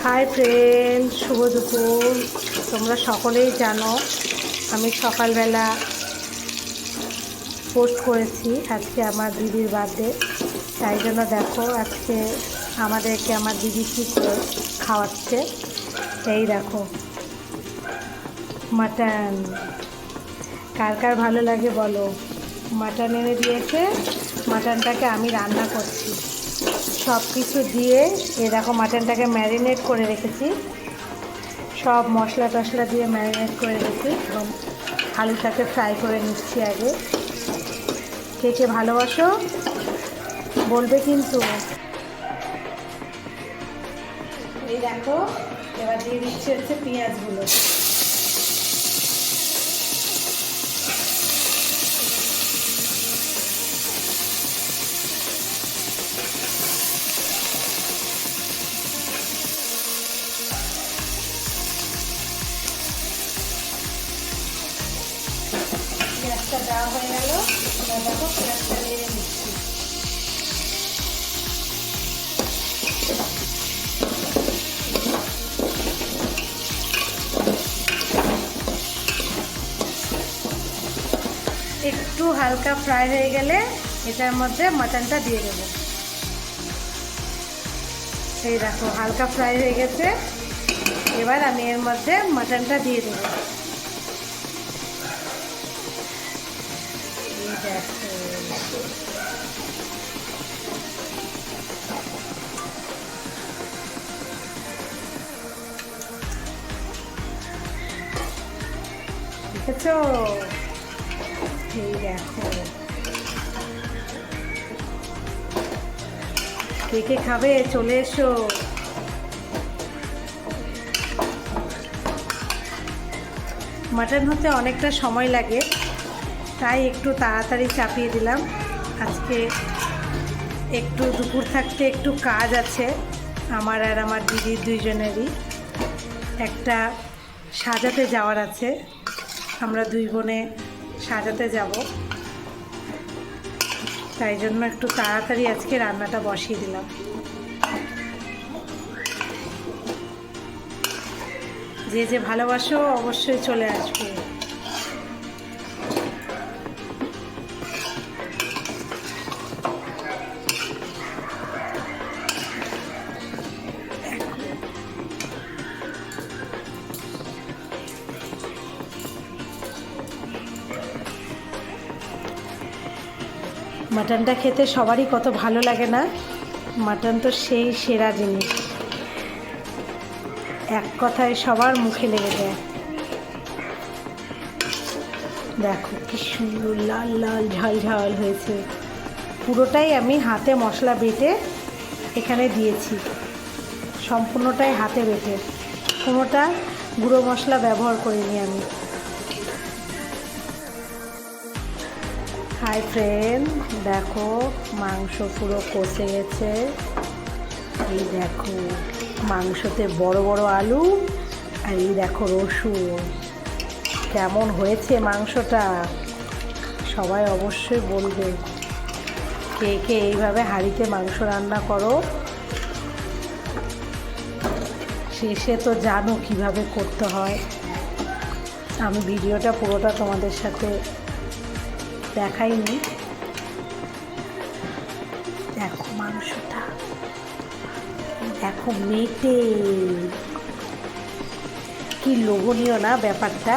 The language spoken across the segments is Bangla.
হাই ফ্রেন্ড, শুভ দুপুর। তোমরা সকলেই জানো আমি সকালবেলা পোস্ট করেছি আজকে আমার দিদির বার্থডে। তাই জন্য দেখো আজকে আমাদেরকে আমার দিদি কী খাওয়াচ্ছে। এই দেখো মাটন। কার কার ভালো লাগে বলো। মাটন এনে দিয়েছে, মাটনটাকে আমি রান্না করছি সব কিছু দিয়ে। দেখো মাটনটাকে ম্যারিনেট করে রেখেছি, সব মশলা টশলা দিয়ে ম্যারিনেট করে রেখেছি এবং আলুটাকে ফ্রাই করে নিচ্ছি আগে। কে কে ভালোবাসো বলবে কিন্তু। এই দেখো এবার দিয়ে দিচ্ছি হচ্ছে পেঁয়াজগুলো। পেঁয়াজটা দেওয়া হয়ে গেল, এবার দেখো পেঁয়াজটা নেড়ে নিচ্ছি। একটু হালকা ফ্রাই হয়ে গেলে এটার মধ্যে মাটনটা দিয়ে দেবো। এই দেখো হালকা ফ্রাই হয়ে গেছে, এবার আমি এর মধ্যে মাটনটা দিয়ে দেবো। এই দেখো দেখেছো, এই দেখো কে কে খাবে চলে এসো। মাটন হতে অনেকটা সময় লাগে, তাই একটু তাড়াতাড়ি চাপিয়ে দিলাম। আজকে একটু দুপুর থাকতে একটু কাজ আছে আমার আর আমার দিদির দুইজনেরই। একটা সাজাতে যাওয়ার আছে, আমরা দুই বোনে সাজাতে যাব, তাই জন্য একটু তাড়াতাড়ি আজকে রান্নাটা বসিয়ে দিলাম। যে যে ভালোবাসো অবশ্যই চলে আসবে। মাটনটা খেতে সবারই কত ভালো লাগে না? মাটন তো সেই সেরা জিনিস, এক কথায় সবার মুখে লেগে যায়। দেখো কি সুন্দর লাল লাল ঝাল ঝাল হয়েছে। পুরোটাই আমি হাতে মশলা বেটে এখানে দিয়েছি, সম্পূর্ণটাই হাতে বেটে, কোনোটা গুঁড়ো মশলা ব্যবহার করিনি আমি। হাই ফ্রেন্ড, দেখো মাংস পুরো কষে গেছে। এই দেখো মাংসতে বড় বড় আলু আর এই দেখো রসুন। কেমন হয়েছে মাংসটা সবাই অবশ্যই বলবে। কে কে এইভাবে হাঁড়িতে মাংস রান্না করো, শেষে তো জানো কিভাবে করতে হয়। আমি ভিডিওটা পুরোটা তোমাদের সাথে দেখাইনি। দেখো মাংসটা, দেখো মেটে কি লোভনীয় না ব্যাপারটা।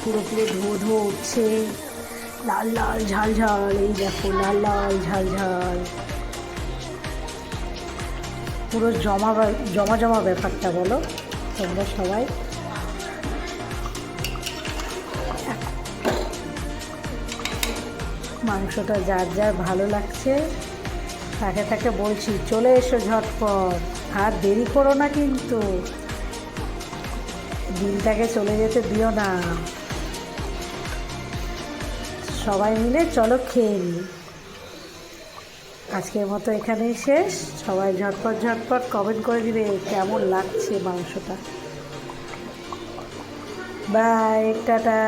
পুরোপুরি ধুয়ো ধুয়ো উঠছে, লাল লাল ঝাল ঝাল। এই দেখো লাল লাল ঝাল ঝাল, পুরো জমা জমা জমা ব্যাপারটা বলো তোমরা সবাই। মাংসটা যার যার ভালো লাগছে তাকে তাকে বলছি চলে এসো ঝটপট, আর দেরি করো না কিন্তু, দিনটাকে চলে যেতে দিও না। সবাই মিলে চলো খেয়ে নিই। আজকের মতো এখানেই শেষ। সবাই ঝটপট ঝটপট কমেন্ট করে দিবে কেমন লাগছে মাংসটা। Bye, tata.